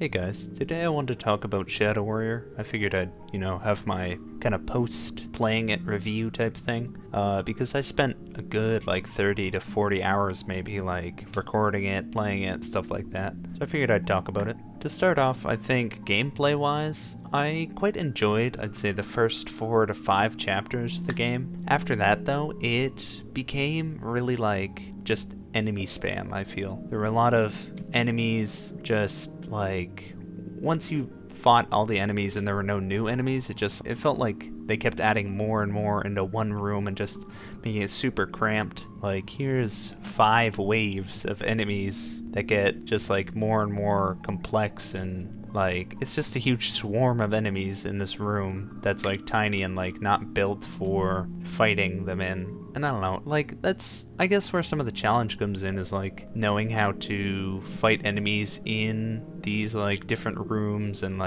Hey guys, today I wanted to talk about Shadow Warrior. I figured I'd, have my kind of post-playing it review type thing, because I spent a good 30 to 40 hours maybe recording it, playing it, stuff like that. So I figured I'd talk about it. To start off, I think gameplay-wise, I quite enjoyed, I'd say, the first 4 to 5 chapters of the game. After that though, it became really just enemy spam, I feel. There were a lot of enemies just once you fought all the enemies and there were no new enemies, it felt like they kept adding more and more into one room and just making it super cramped. Here's 5 waves of enemies that get just more and more complex, and it's just a huge swarm of enemies in this room that's tiny and not built for fighting them in. And I don't know, that's I guess where some of the challenge comes in, is knowing how to fight enemies in these different rooms, and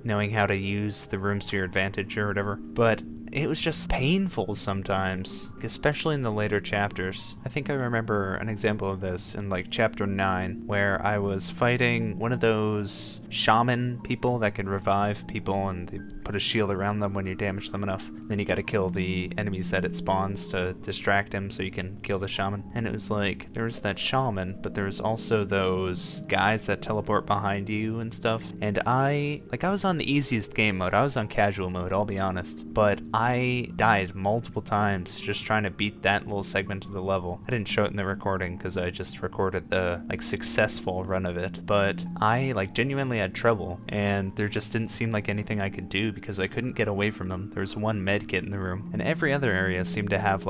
knowing how to use the rooms to your advantage or whatever. But it was just painful sometimes, especially in the later chapters. I think I remember an example of this in chapter 9, where I was fighting one of those shaman people that can revive people, and they put a shield around them when you damage them enough. Then you gotta kill the enemies that it spawns to distract him so you can kill the shaman. And it was there was that shaman, but there's also those guys that teleport behind you and stuff. And I was on the easiest game mode. I was on casual mode, I'll be honest. But I died multiple times just trying to beat that little segment of the level. I didn't show it in the recording because I just recorded the successful run of it. But I genuinely had trouble, and there just didn't seem like anything I could do because I couldn't get away from them. There was one med kit in the room, and every other area seemed to have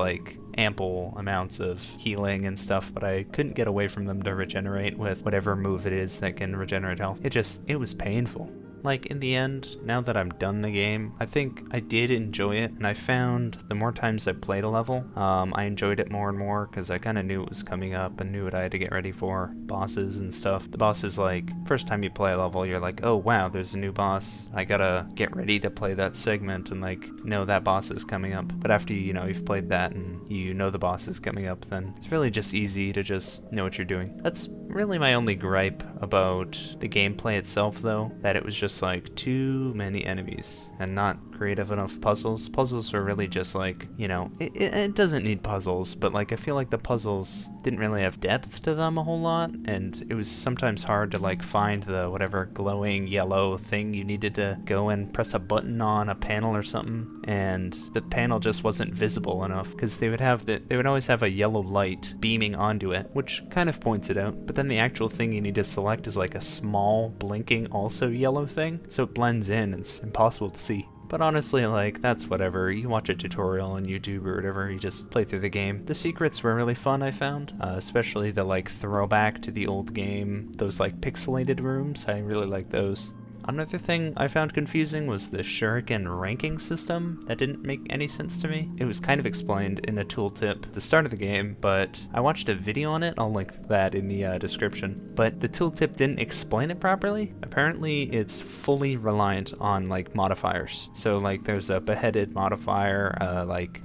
ample amounts of healing and stuff, but I couldn't get away from them to regenerate with whatever move it is that can regenerate health. It was painful. In the end, now that I'm done the game, I think I did enjoy it, and I found the more times I played a level, I enjoyed it more and more, because I kind of knew it was coming up and knew what I had to get ready for. Bosses and stuff. The boss is first time you play a level, you're oh wow, there's a new boss. I gotta get ready to play that segment and know that boss is coming up. But after you've played that and you know the boss is coming up, then it's really just easy to just know what you're doing. That's really my only gripe about the gameplay itself, though, that it was just too many enemies and not creative enough puzzles. Puzzles are really just it doesn't need puzzles, but I feel the puzzles didn't really have depth to them a whole lot, and it was sometimes hard to find the whatever glowing yellow thing you needed to go and press a button on a panel or something, and the panel just wasn't visible enough because they would always have a yellow light beaming onto it, which kind of points it out, but then the actual thing you need to select is a small blinking also yellow thing, so it blends in and it's impossible to see. But honestly, that's whatever. You watch a tutorial on YouTube or whatever, you just play through the game. The secrets were really fun, I found, especially the throwback to the old game, those pixelated rooms. I really like those. Another thing I found confusing was the shuriken ranking system. That didn't make any sense to me. It was kind of explained in a tooltip at the start of the game, but I watched a video on it. I'll link that in the description. But the tooltip didn't explain it properly. Apparently it's fully reliant on modifiers. So there's a beheaded modifier,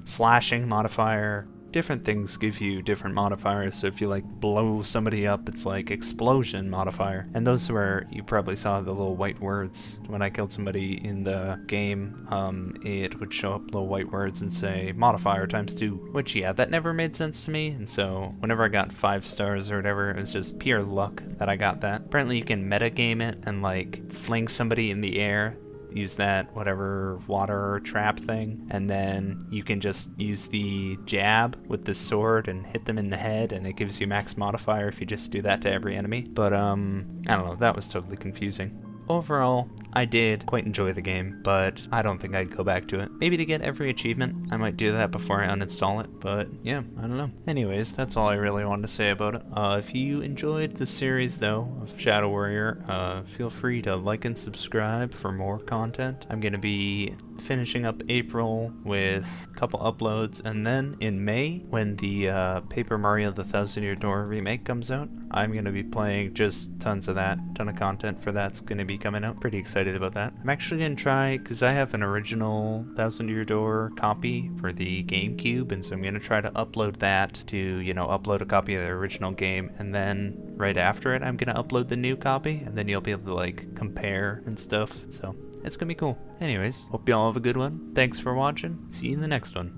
slashing modifier. Different things give you different modifiers. So if you blow somebody up, it's explosion modifier. And those were, you probably saw the little white words. When I killed somebody in the game, it would show up little white words and say modifier ×2, which that never made sense to me. And so whenever I got 5 stars or whatever, it was just pure luck that I got that. Apparently you can metagame it and fling somebody in the air, use that whatever water trap thing, and then you can just use the jab with the sword and hit them in the head, and it gives you max modifier if you just do that to every enemy. But I don't know, that was totally confusing. Overall, I did quite enjoy the game, but I don't think I'd go back to it. Maybe to get every achievement, I might do that before I uninstall it, but yeah, I don't know. Anyways, that's all I really wanted to say about it. If you enjoyed the series, though, of Shadow Warrior, feel free to like and subscribe for more content. I'm going to be finishing up April with a couple uploads, and then in May, when the Paper Mario The Thousand Year Door remake comes out, I'm going to be playing just tons of that. Ton of content for that's going to be coming out. Pretty excited about that. I'm actually going to try, because I have an original Thousand Year Door copy for the GameCube, and so I'm going to try to upload that to, you know, upload a copy of the original game, and then right after it I'm going to upload the new copy, and then you'll be able to like compare and stuff. So it's gonna be cool. Anyways, hope y'all have a good one. Thanks for watching. See you in the next one.